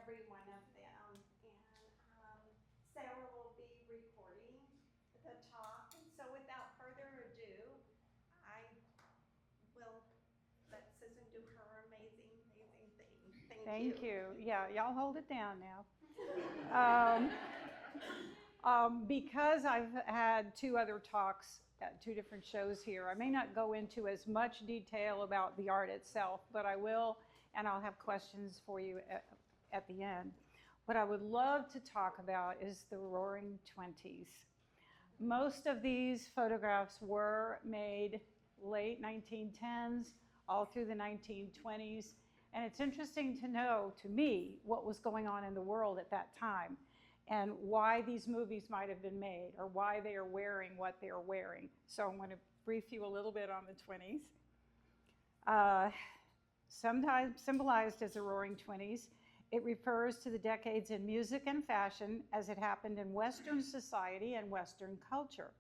every one of them. And Sarah will be recording the talk. And so without further ado, I will let Susan do her amazing, amazing thing. Thank you. Yeah, y'all hold it down now. Because I've had two other talks at two different shows here, I may not go into as much detail about the art itself, but I will, and I'll have questions for you at the end. What I would love to talk about is the Roaring Twenties. Most of these photographs were made late 1910s, all through the 1920s, and it's interesting to know, to me, what was going on in the world at that time and why these movies might have been made or why they are wearing what they are wearing. So I'm going to brief you a little bit on the 20s. Sometimes symbolized as the Roaring Twenties, it refers to the decades in music and fashion as it happened in Western society and Western culture.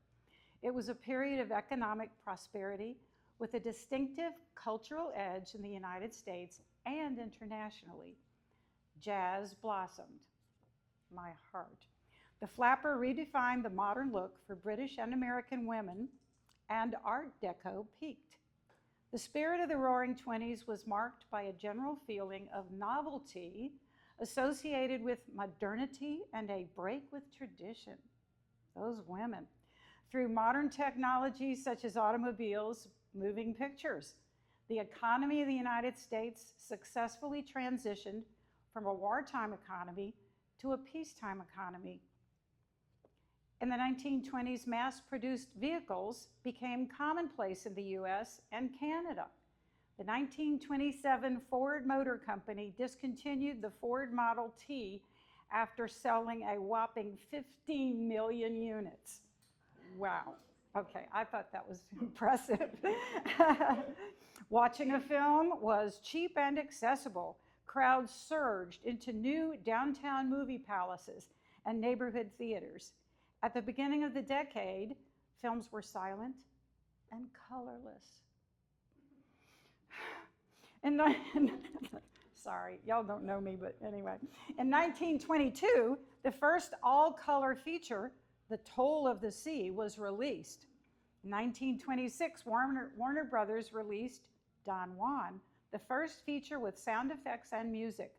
It was a period of economic prosperity with a distinctive cultural edge in the United States and internationally. Jazz blossomed. My heart. The flapper redefined the modern look for British and American women, and Art Deco peaked. The spirit of the Roaring Twenties was marked by a general feeling of novelty associated with modernity and a break with tradition. Those women. Through modern technologies such as automobiles, moving pictures, the economy of the United States successfully transitioned from a wartime economy to a peacetime economy. In the 1920s, mass-produced vehicles became commonplace in the US and Canada. The 1927 Ford Motor Company discontinued the Ford Model T after selling a whopping 15 million units. Wow. Okay, I thought that was impressive. Watching a film was cheap and accessible. Crowds surged into new downtown movie palaces and neighborhood theaters. At the beginning of the decade, films were silent and colorless. Sorry, y'all don't know me, but anyway. In 1922, the first all-color feature, The Toll of the Sea, was released. In 1926, Warner Brothers released Don Juan, the first feature with sound effects and music.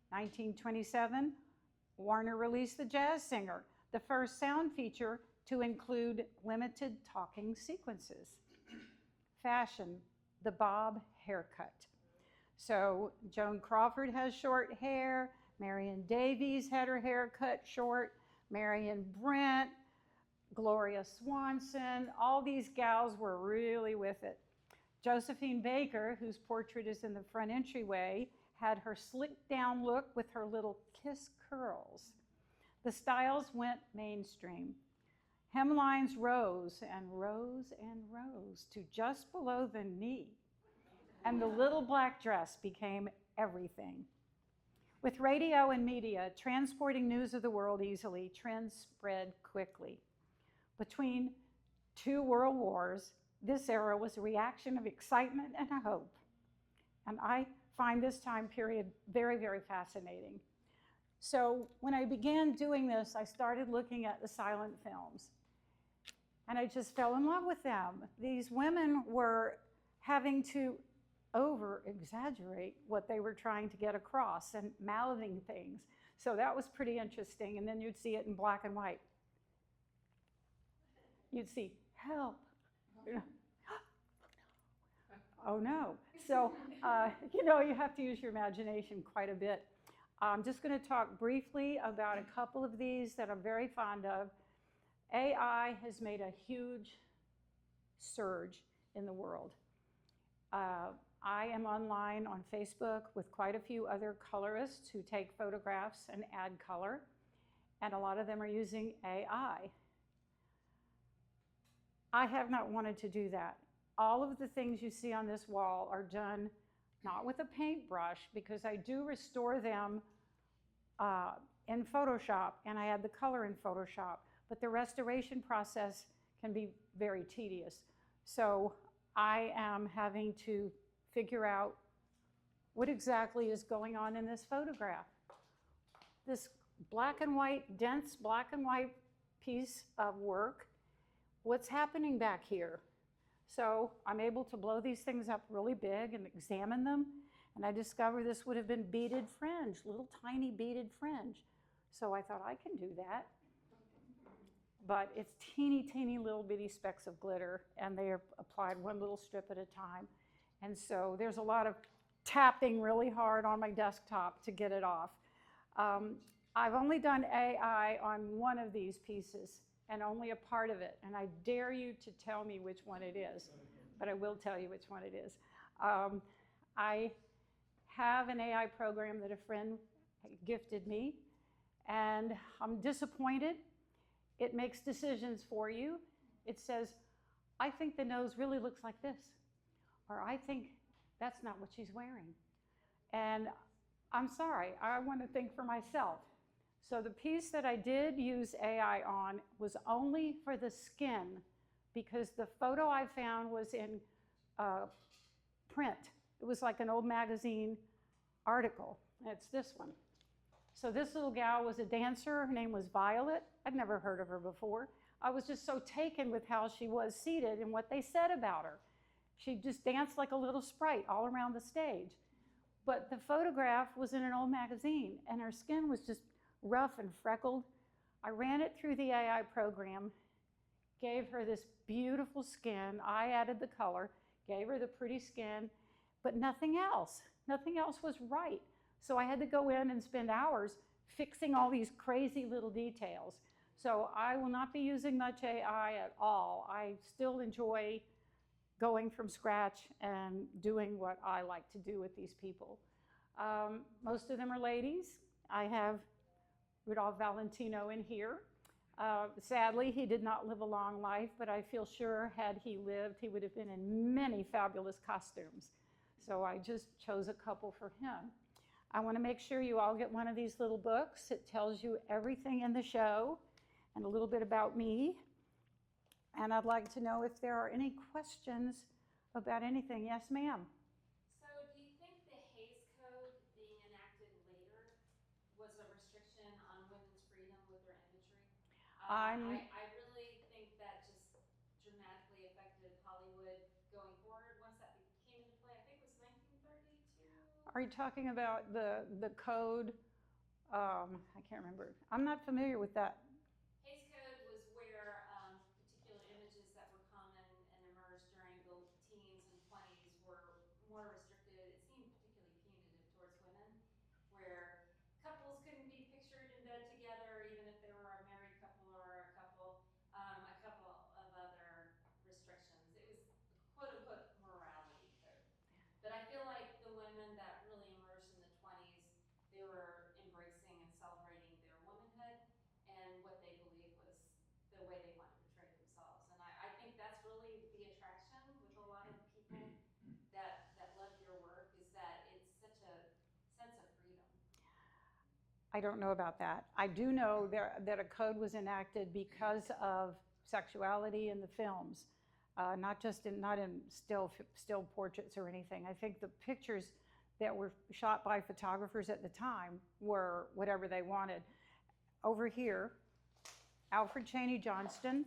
1927, Warner released The Jazz Singer, the first sound feature to include limited talking sequences. Fashion, the bob haircut. So Joan Crawford has short hair, Marion Davies had her hair cut short, Marion Brent, Gloria Swanson, all these gals were really with it. Josephine Baker, whose portrait is in the front entryway, had her slicked down look with her little kiss curls. The styles went mainstream. Hemlines rose and rose and rose to just below the knee, and the little black dress became everything. With radio and media transporting news of the world easily, trends spread quickly. Between two world wars, this era was a reaction of excitement and hope. And I find this time period very, very fascinating. So when I began doing this, I started looking at the silent films. And I just fell in love with them. These women were having to over-exaggerate what they were trying to get across and mouthing things. So that was pretty interesting. And then you'd see it in black and white. You'd see, help. Oh no. So, you have to use your imagination quite a bit. I'm just going to talk briefly about a couple of these that I'm very fond of. AI has made a huge surge in the world. I am online on Facebook with quite a few other colorists who take photographs and add color, and a lot of them are using AI. I have not wanted to do that. All of the things you see on this wall are done not with a paintbrush, because I do restore them in Photoshop, and I add the color in Photoshop, but the restoration process can be very tedious. So I am having to figure out what exactly is going on in this photograph. this black and white, dense black and white piece of work. What's happening back here? So I'm able to blow these things up really big and examine them. And I discovered this would have been beaded fringe, little tiny beaded fringe. So I thought, I can do that. But it's teeny, teeny little bitty specks of glitter, and they are applied one little strip at a time. And so there's a lot of tapping really hard on my desktop to get it off. I've only done AI on one of these pieces, and only a part of it. And I dare you to tell me which one it is, but I will tell you which one it is. I have an AI program that a friend gifted me, and I'm disappointed. It makes decisions for you. It says, I think the nose really looks like this, or I think that's not what she's wearing. And I'm sorry, I want to think for myself. So the piece that I did use AI on was only for the skin, because the photo I found was in print. It was like an old magazine article, and it's this one. So this little gal was a dancer. Her name was Violet. I'd never heard of her before. I was just so taken with how she was seated and what they said about her. She just danced like a little sprite all around the stage. But the photograph was in an old magazine, and her skin was just rough and freckled. I ran it through the AI program, gave her this beautiful skin. I added the color, gave her the pretty skin, but nothing else. Nothing else was right. So I had to go in and spend hours fixing all these crazy little details. So I will not be using much AI at all. I still enjoy going from scratch and doing what I like to do with these people. Most of them are ladies. I have Rudolph Valentino in here. Sadly, he did not live a long life, but I feel sure had he lived, he would have been in many fabulous costumes. So I just chose a couple for him. I want to make sure you all get one of these little books. It tells you everything in the show and a little bit about me. And I'd like to know if there are any questions about anything. Yes, ma'am. So do you think the Hays Code being enacted later was a restriction on women's freedom with their imagery? I really think that just dramatically affected Hollywood going forward once that came into play. I think it was 1932. Are you talking about the code? I can't remember. I'm not familiar with that. Hays Code was where particular images that were common and emerged during the teens and 20s were more restricted. It seemed particularly punitive towards women, where couples couldn't be pictured in bed together, even if they were a married couple or a couple of other restrictions. It was quote-unquote morality code. But I feel like the women that really emerged in the 20s, they were embracing and celebrating their womanhood and what they believed was the way they want to portray themselves. And I think that's really the attraction with a lot of people that love your work, is that it's such a sense of freedom. I don't know about that. I do know that a code was enacted because of sexuality in the films, not in still portraits or anything. I think the pictures that were shot by photographers at the time were whatever they wanted. Over here, Alfred Cheney Johnston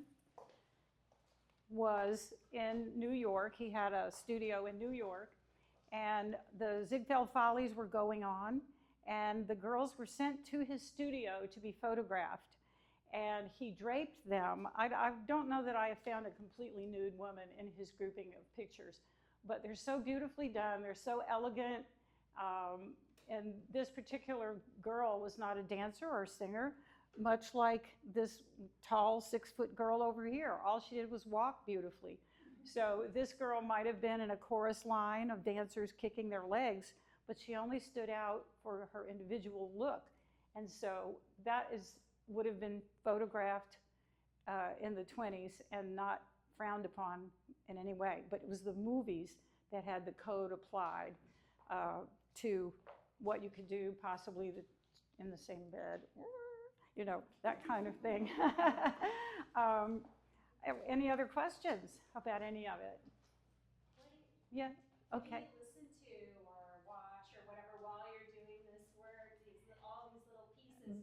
was in New York. He had a studio in New York, and the Ziegfeld Follies were going on, and the girls were sent to his studio to be photographed, and he draped them. I don't know that I have found a completely nude woman in his grouping of pictures, but they're so beautifully done. They're so elegant, and this particular girl was not a dancer or a singer, much like this tall 6-foot girl over here. All she did was walk beautifully. So this girl might have been in a chorus line of dancers kicking their legs, but she only stood out for her individual look. And so that would have been photographed in the 20s and not frowned upon in any way. But it was the movies that had the code applied to what you could do, possibly in the same bed, you know, that kind of thing. Any other questions about any of it? Yeah, okay. What do you listen to or watch or whatever while you're doing this work, all these little pieces?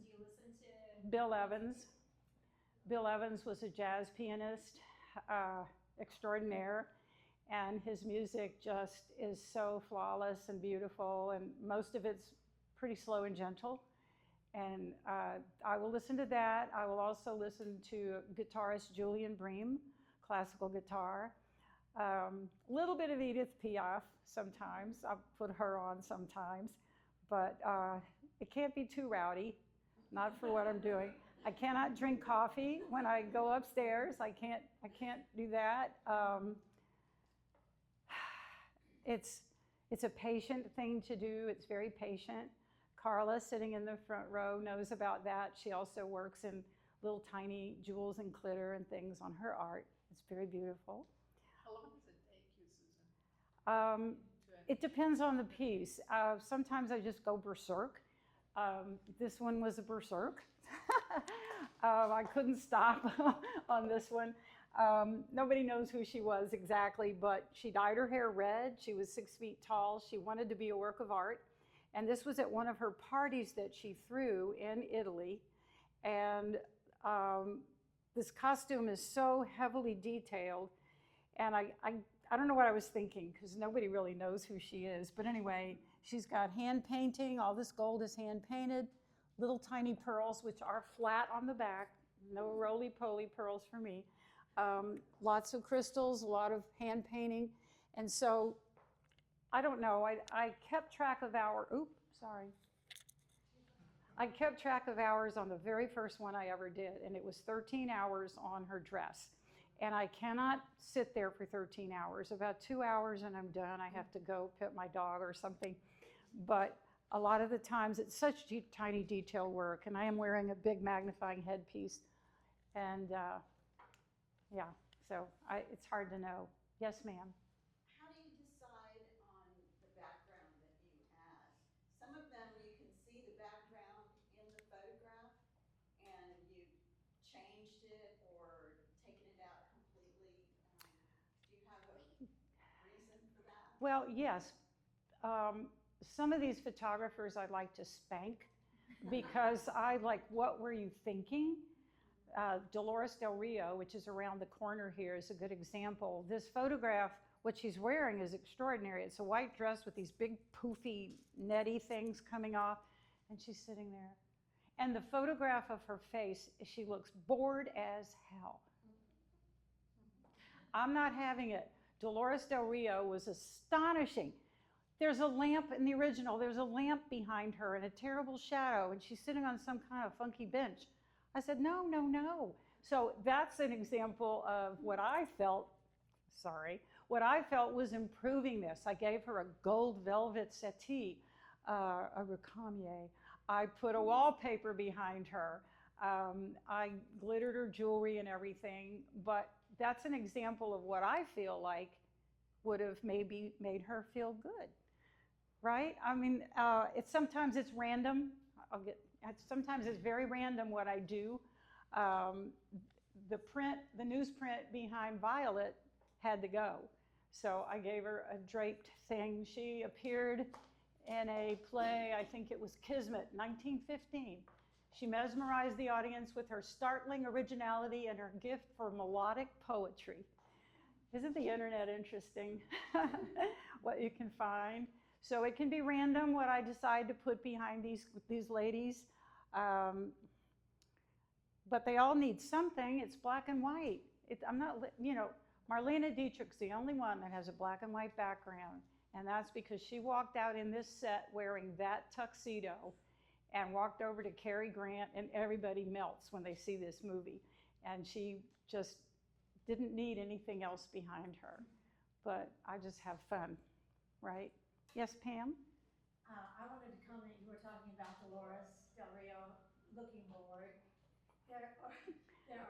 Bill Evans. Bill Evans was a jazz pianist extraordinaire, and his music just is so flawless and beautiful, and most of it's pretty slow and gentle. And I will listen to that. I will also listen to guitarist Julian Bream, classical guitar. A little bit of Edith Piaf sometimes. I'll put her on sometimes, but it can't be too rowdy, not for what I'm doing. I cannot drink coffee when I go upstairs. I can't do that. It's a patient thing to do. It's very patient. Carla, sitting in the front row, knows about that. She also works in little tiny jewels and glitter and things on her art. It's very beautiful. How long does it take you, Susan? It depends on the piece. Sometimes I just go berserk. This one was a berserk. I couldn't stop on this one. Nobody knows who she was exactly, but she dyed her hair red. She was 6 feet tall. She wanted to be a work of art. And this was at one of her parties that she threw in Italy. And this costume is so heavily detailed. And I don't know what I was thinking, because nobody really knows who she is. But anyway, she's got hand painting. All this gold is hand painted. Little tiny pearls, which are flat on the back. No roly-poly pearls for me. Lots of crystals, a lot of hand painting. And so, I don't know, I kept track of I kept track of hours on the very first one I ever did, and it was 13 hours on her dress. And I cannot sit there for 13 hours. About 2 hours and I'm done. I have to go pet my dog or something. But a lot of the times it's such tiny detail work, and I am wearing a big magnifying headpiece. And yeah, so it's hard to know. Yes, ma'am. How do you decide on the background that you add? Some of them you can see the background in the photograph and you've changed it or taken it out completely. Do you have a reason for that? Well, yes. Some of these photographers I'd like to spank because I like, what were you thinking? Dolores Del Rio, which is around the corner here, is a good example. This photograph, what she's wearing is extraordinary. It's a white dress with these big poofy netty things coming off, and she's sitting there. And the photograph of her face, she looks bored as hell. I'm not having it. Dolores Del Rio was astonishing. There's a lamp in the original. There's a lamp behind her and a terrible shadow, and she's sitting on some kind of funky bench. I said, no, no, no. So that's an example of what I felt was improving this. I gave her a gold velvet settee, a Recamier. I put a wallpaper behind her. I glittered her jewelry and everything, but that's an example of what I feel like would have maybe made her feel good, right? I mean, sometimes it's random. Sometimes it's very random what I do. The newsprint behind Violet had to go. So I gave her a draped thing. She appeared in a play, I think it was Kismet, 1915. She mesmerized the audience with her startling originality and her gift for melodic poetry. Isn't the internet interesting? What you can find. So it can be random what I decide to put behind these ladies. But they all need something. It's black and white. I'm not, Marlene Dietrich's the only one that has a black and white background. And that's because she walked out in this set wearing that tuxedo and walked over to Cary Grant, and everybody melts when they see this movie. And she just didn't need anything else behind her. But I just have fun, right? Yes, Pam? I wanted to comment, you were talking about Dolores Del Rio looking bored.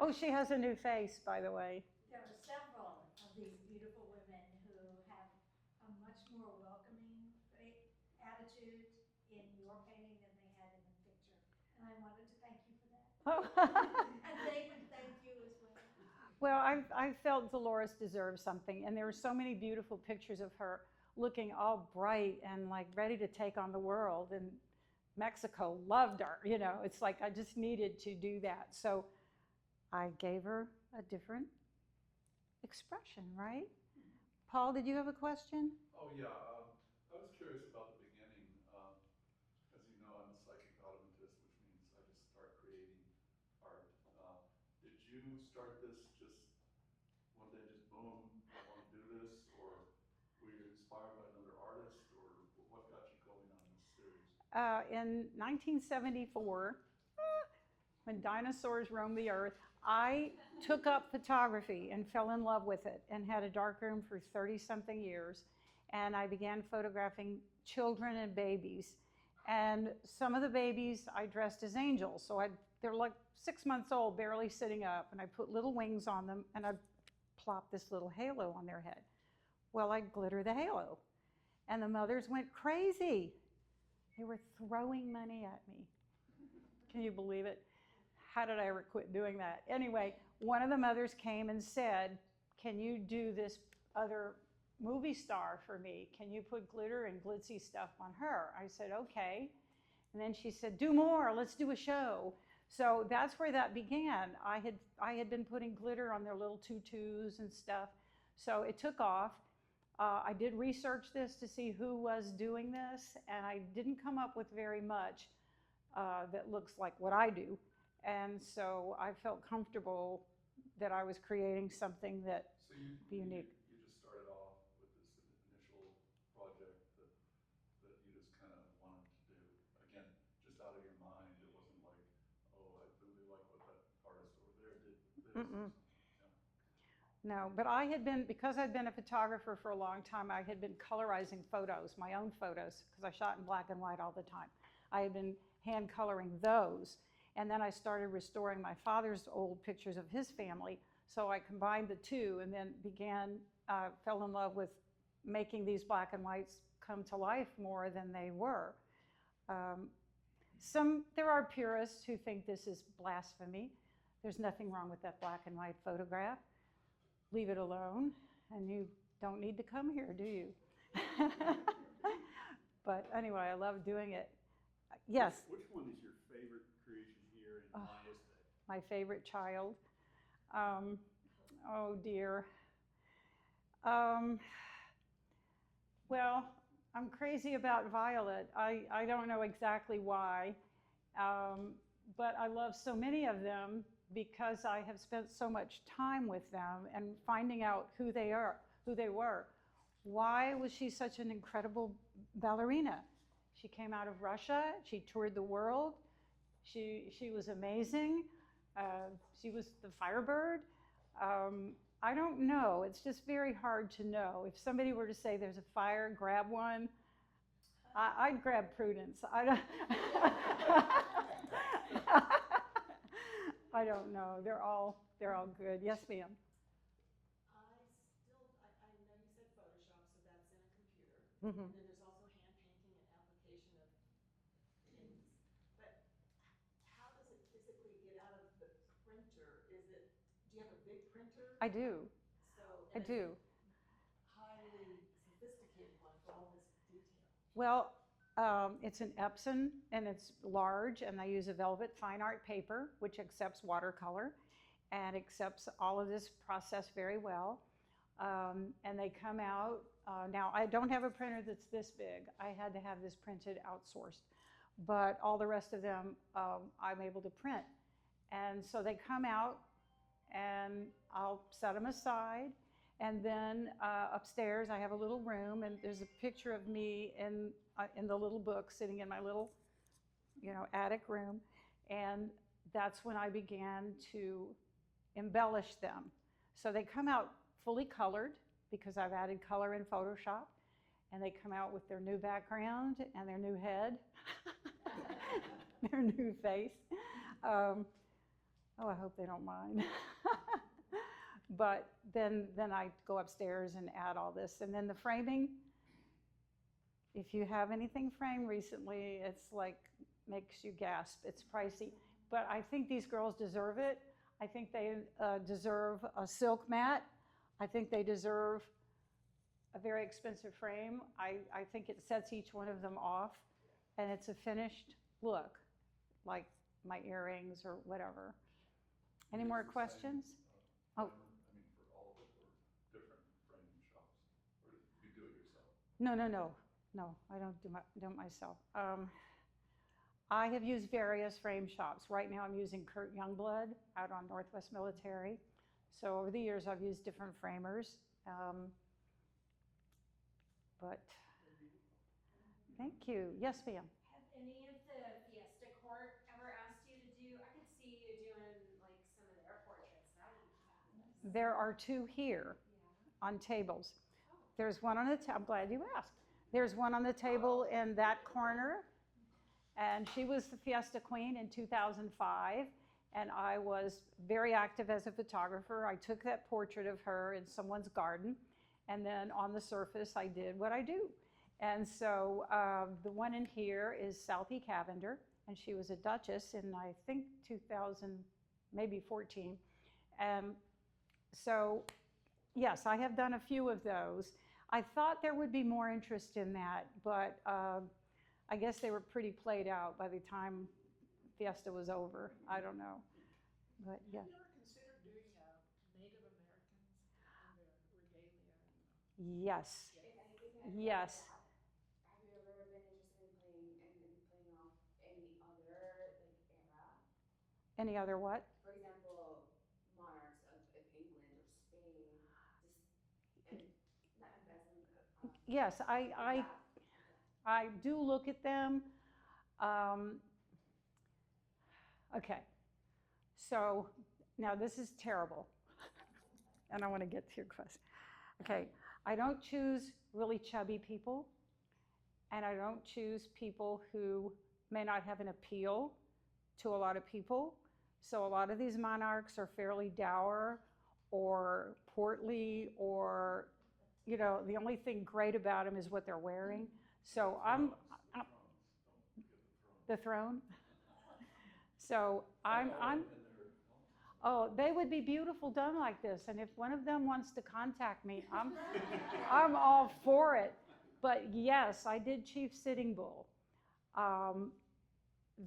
Oh, she has a new face, by the way. There are several of these beautiful women who have a much more welcoming attitude in your painting than they had in the picture. And I wanted to thank you for that. And they would thank you as well. Well, I felt Dolores deserved something, and there were so many beautiful pictures of her looking all bright and like ready to take on the world, and Mexico loved her, you know, it's like I just needed to do that. So I gave her a different expression, right? Paul, did you have a question? Oh, yeah, I was curious about the beginning. As you know, I'm a psychic automatist, which means I just start creating art. Did you start this just one day, just boom, I want to do this? Or were you inspired by another artist? Or what got you going on this series? In 1974, when dinosaurs roamed the earth, I took up photography and fell in love with it and had a darkroom for 30-something years. And I began photographing children and babies. And some of the babies I dressed as angels. So they're like 6 months old, barely sitting up. And I put little wings on them and I plop this little halo on their head. Well, I glitter the halo. And the mothers went crazy. They were throwing money at me. Can you believe it? How did I ever quit doing that? Anyway, one of the mothers came and said, can you do this other movie star for me? Can you put glitter and glitzy stuff on her? I said, okay. And then she said, do more, let's do a show. So that's where that began. I had been putting glitter on their little tutus and stuff. So it took off. I did research this to see who was doing this, and I didn't come up with very much that looks like what I do. And so I felt comfortable that I was creating something that So you unique. you just started off with this initial project that you just kind of wanted to do. Again, just out of your mind. It wasn't like, oh, I really like what that artist over there did with this or something. No, but I had been, because I'd been a photographer for a long time, I had been colorizing photos, my own photos, because I shot in black and white all the time. I had been hand coloring those. And then I started restoring my father's old pictures of his family. So I combined the two and then fell in love with making these black and whites come to life more than they were. There are purists who think this is blasphemy. There's nothing wrong with that black and white photograph. Leave it alone, and you don't need to come here, do you? But anyway, I love doing it. Yes? Which one is your favorite creation here, and why is that? My favorite child. Oh dear. Well, I'm crazy about Violet. I don't know exactly why, but I love so many of them because I have spent so much time with them and finding out who they were. Why was she such an incredible ballerina? She came out of Russia. She toured the world. She was amazing. She was the Firebird. I don't know. It's just very hard to know. If somebody were to say there's a fire, grab one, I'd grab Prudence. I don't know. They're all good. Yes, ma'am. I know you said Photoshop, so that's in a computer. Mm-hmm. And then there's also hand painting and application of paintings. But how does it physically get out of the printer? Do you have a big printer? I do. I do. Highly sophisticated one for all this detail. Well, it's an Epson, and it's large, and I use a velvet fine art paper, which accepts watercolor and accepts all of this process very well. And they come out. Now, I don't have a printer that's this big. I had to have this printed outsourced. But all the rest of them, I'm able to print. And so they come out, and I'll set them aside. And then upstairs, I have a little room, and there's a picture of me in the little book sitting in my little, attic room. And that's when I began to embellish them. So they come out fully colored because I've added color in Photoshop. And they come out with their new background and their new head, their new face. I hope they don't mind. But then I go upstairs and add all this. And then the framing, if you have anything framed recently, it's like, makes you gasp. It's pricey. But I think these girls deserve it. I think they deserve a silk mat. I think they deserve a very expensive frame. I think it sets each one of them off. And it's a finished look, like my earrings or whatever. Any more Is it the same, questions? Oh. framer? I mean, for all of it, or different framing shops? Or do you do it yourself? No, I don't do it myself. I have used various frame shops. Right now I'm using Kurt Youngblood out on Northwest Military. So over the years I've used different framers. But thank you. Yes, ma'am. Have any of the Fiesta Court ever asked you to do? I could see you doing like some of their portraits. That would be fabulous. There are 2 here on tables. There's one on the I'm glad you asked. There's one on the table in that corner, and she was the Fiesta Queen in 2005, and I was very active as a photographer. I took that portrait of her in someone's garden, and then on the surface I did what I do. And so the one in here is Southie Cavender, and she was a Duchess in, I think, 2000, maybe 14. So yes, I have done a few of those. I thought there would be more interest in that, but I guess they were pretty played out by the time Fiesta was over. I don't know, but yeah. Have you ever considered doing Native Americans and their regalia? Yes, If yes. have you ever been interested in playing off any other like era? Any other what? For example, monarchs of England or Spain. Just not investment. Yes, I do look at them. Okay, so now this is terrible, and I want to get to your question. Okay, I don't choose really chubby people, and I don't choose people who may not have an appeal to a lot of people. So a lot of these monarchs are fairly dour or portly, or, you know, the only thing great about them is what they're wearing. So I'm the throne. So oh, they would be beautiful done like this. And if one of them wants to contact me, I'm all for it. But yes, I did Chief Sitting Bull.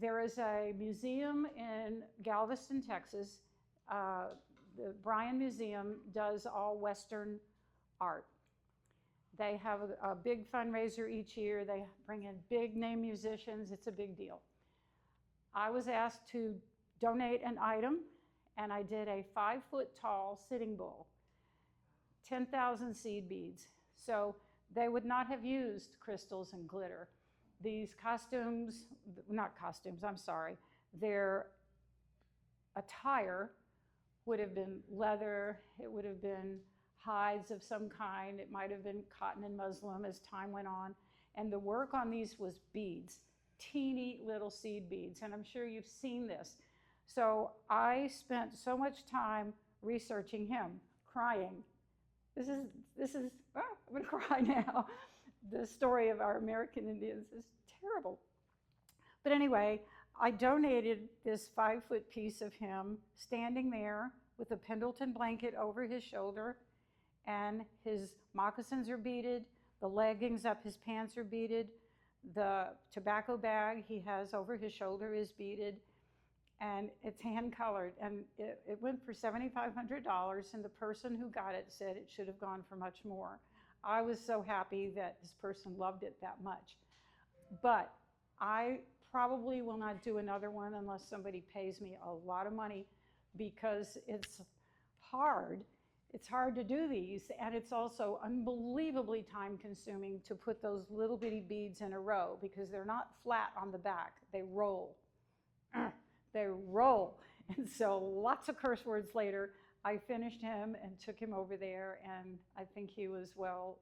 There is a museum in Galveston, Texas. The Bryan Museum does all Western art. They have a big fundraiser each year. They bring in big name musicians. It's a big deal. I was asked to donate an item, and I did a 5-foot tall sitting bull, 10,000 seed beads. So they would not have used crystals and glitter. These costumes, not costumes, I'm sorry, their attire would have been leather, it would have been hides of some kind, it might have been cotton and muslin as time went on, and the work on these was beads, teeny little seed beads, and I'm sure you've seen this. So I spent so much time researching him, crying. This is I'm gonna cry now. The story of our American Indians is terrible. But anyway, I donated this 5-foot piece of him standing there with a Pendleton blanket over his shoulder, and his moccasins are beaded, the leggings up his pants are beaded, the tobacco bag he has over his shoulder is beaded, and it's hand colored. And it went for $7,500, and the person who got it said it should have gone for much more. I was so happy that this person loved it that much. But I probably will not do another one unless somebody pays me a lot of money, because it's hard. It's hard to do these, and it's also unbelievably time consuming to put those little bitty beads in a row, because they're not flat on the back, they roll. They roll. And so lots of curse words later, I finished him and took him over there, and I think he was well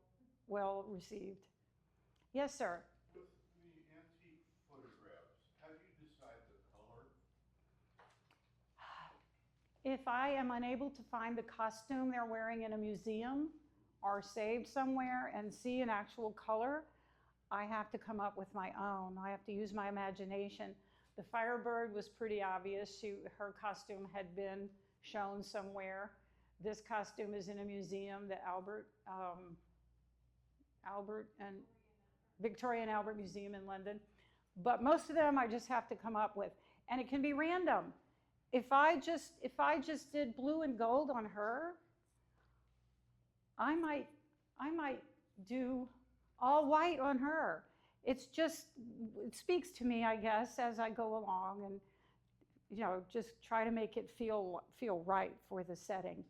received. Yes, sir. With the antique photographs, how do you decide the color? If I am unable to find the costume they're wearing in a museum or saved somewhere and see an actual color, I have to come up with my own. I have to use my imagination. The Firebird was pretty obvious. Her costume had been shown somewhere. This costume is in a museum, the Victoria and Albert Museum in London. But most of them I just have to come up with, and it can be random. If I just did blue and gold on her, I might do all white on her. It speaks to me, I guess, as I go along, and just try to make it feel right for the setting.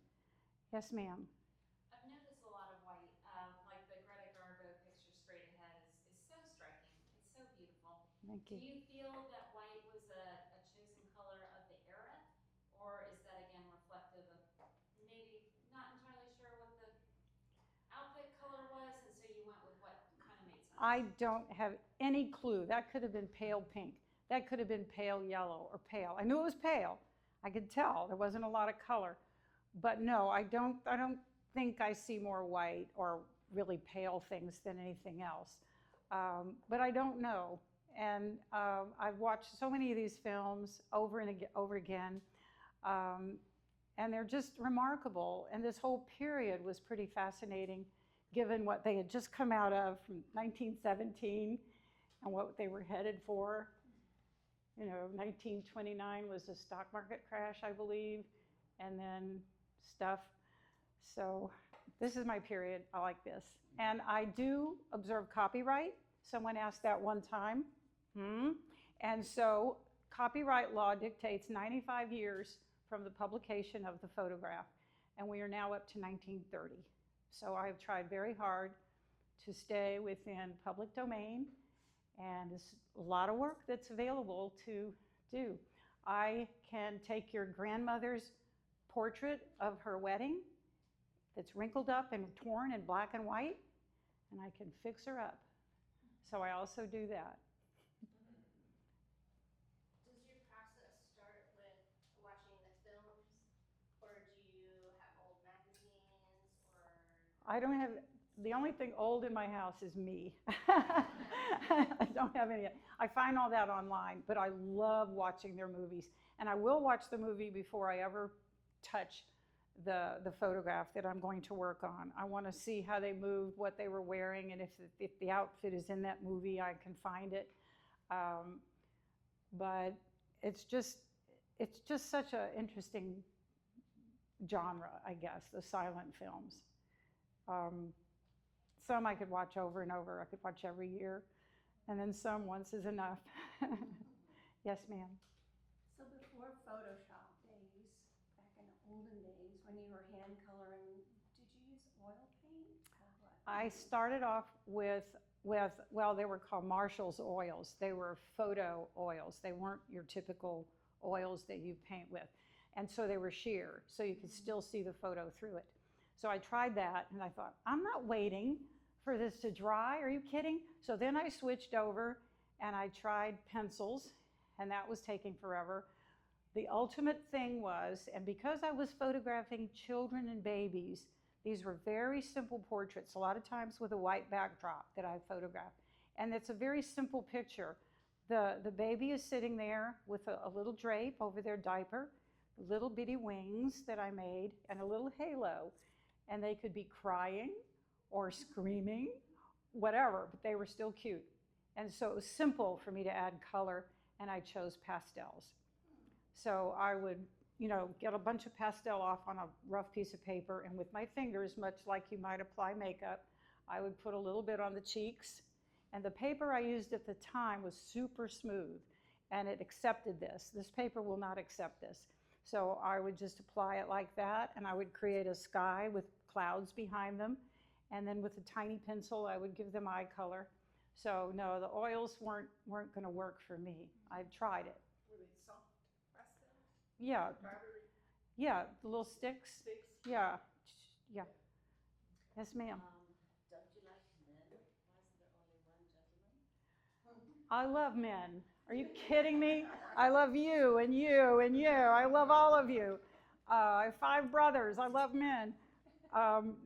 Yes, ma'am. I've noticed a lot of white, like the Greta Garbo picture straight ahead is so striking. It's so beautiful. Thank Do you. you feel that white was a chosen color of the era, or is that again reflective of maybe not entirely sure what the outfit color was, and so you went with what kind of made sense? I don't have any clue. That could have been pale pink. That could have been pale yellow or pale. I knew it was pale. I could tell there wasn't a lot of color. But no, I don't think I see more white or really pale things than anything else. But I don't know. And I've watched so many of these films over and over again. And they're just remarkable. And this whole period was pretty fascinating, given what they had just come out of from 1917 and what they were headed for. 1929 was the stock market crash, I believe, and then stuff. So this is my period. I like this. And I do observe copyright. Someone asked that one time. And so copyright law dictates 95 years from the publication of the photograph, and we are now up to 1930. So I have tried very hard to stay within public domain, and it's a lot of work that's available to do. I can take your grandmother's portrait of her wedding that's wrinkled up and torn in black and white, and I can fix her up. So I also do that. Does your process start with watching the films, or do you have old magazines, or? I don't have, the only thing old in my house is me. I don't have any. I find all that online, but I love watching their movies. And I will watch the movie before I ever touch the photograph that I'm going to work on. I want to see how they moved, what they were wearing, and if the outfit is in that movie, I can find it. But it's just such an interesting genre, I guess, the silent films. Some I could watch over and over. I could watch every year. And then some once is enough. Yes, ma'am. So before Photoshop days, back in the olden days, when you were hand coloring, did you use oil paint or what? I started off with well, they were called Marshall's oils. They were photo oils. They weren't your typical oils that you paint with. And so they were sheer, so you could still see the photo through it. So I tried that, and I thought, I'm not waiting for this to dry. Are you kidding? So then I switched over, and I tried pencils, and that was taking forever. The ultimate thing was, and because I was photographing children and babies, these were very simple portraits, a lot of times with a white backdrop that I photographed. And it's a very simple picture. The baby is sitting there with a little drape over their diaper, little bitty wings that I made, and a little halo. And they could be crying or screaming, whatever, but they were still cute. And so it was simple for me to add color, and I chose pastels. So I would, get a bunch of pastel off on a rough piece of paper, and with my fingers, much like you might apply makeup, I would put a little bit on the cheeks. And the paper I used at the time was super smooth, and it accepted this. This paper will not accept this. So I would just apply it like that, and I would create a sky with clouds behind them. And then with a tiny pencil, I would give them eye color. So no, the oils weren't going to work for me. I tried it. Were they soft pastels? Yeah. Powdery? Yeah, the little sticks. Sticks? Yeah. Yeah. Yes, ma'am. Don't you like men? Why is there only one gentleman? I love men. Are you kidding me? I love you and you and you. I love all of you. I have 5 brothers. I love men.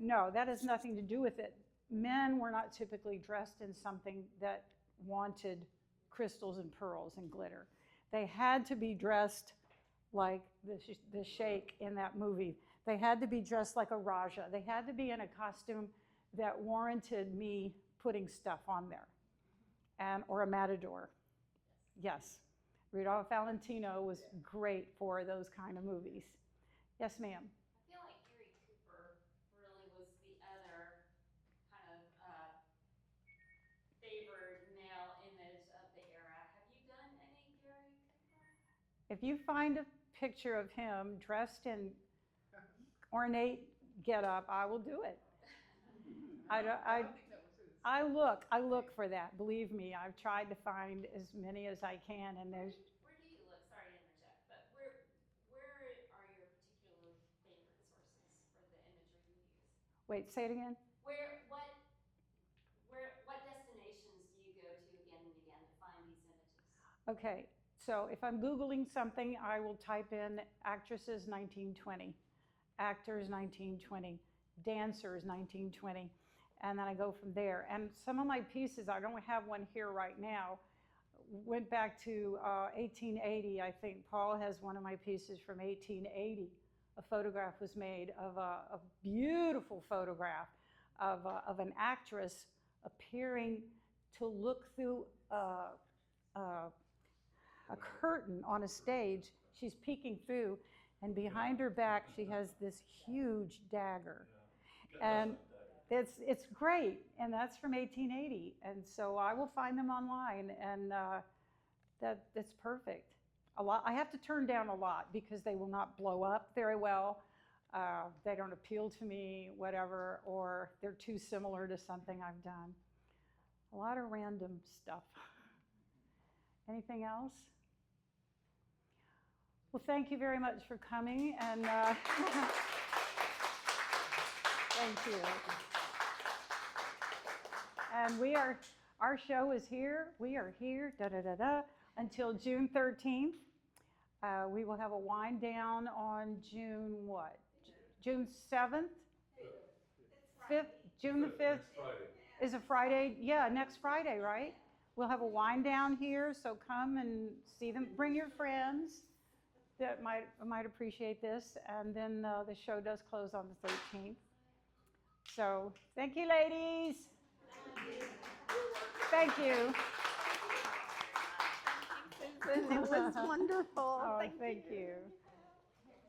No, that has nothing to do with it. Men were not typically dressed in something that wanted crystals and pearls and glitter. They had to be dressed like the sheikh in that movie. They had to be dressed like a Raja. They had to be in a costume that warranted me putting stuff on there, or a matador. Yes. Rudolph Valentino was great for those kind of movies. Yes, ma'am. I feel like Gary Cooper really was the other kind of favored male image of the era. Have you done any Gary Cooper? If you find a picture of him dressed in ornate getup, I will do it. I don't think that was his. I look for that. Believe me, I've tried to find as many as I can, and there's. Where do you look? Sorry to interject, but where are your particular favorite sources for the imagery you use? Wait, say it again. What destinations do you go to again and again to find these images? Okay, so if I'm Googling something, I will type in actresses 1920, actors 1920, dancers 1920, and then I go from there. And some of my pieces, I don't have one here right now, went back to 1880. I think Paul has one of my pieces from 1880. A photograph was made of a beautiful photograph of an actress appearing to look through a curtain on a stage. She's peeking through, and behind her back she has this huge dagger. And it's great, and that's from 1880. And so I will find them online, and that's perfect. I have to turn down a lot because they will not blow up very well. They don't appeal to me, whatever, or they're too similar to something I've done. A lot of random stuff. Anything else? Well, thank you very much for coming, and thank you. And our show is here. We are here, until June 13th. We will have a wind down on June what? June 7th? 5th? June the 5th? Next Friday. Is a Friday? Yeah, next Friday, right? We'll have a wind down here, so come and see them. Bring your friends that might appreciate this. And then the show does close on the 13th. So thank you, ladies. Thank you. Susan, it was wonderful. Oh, Thank thank you. you.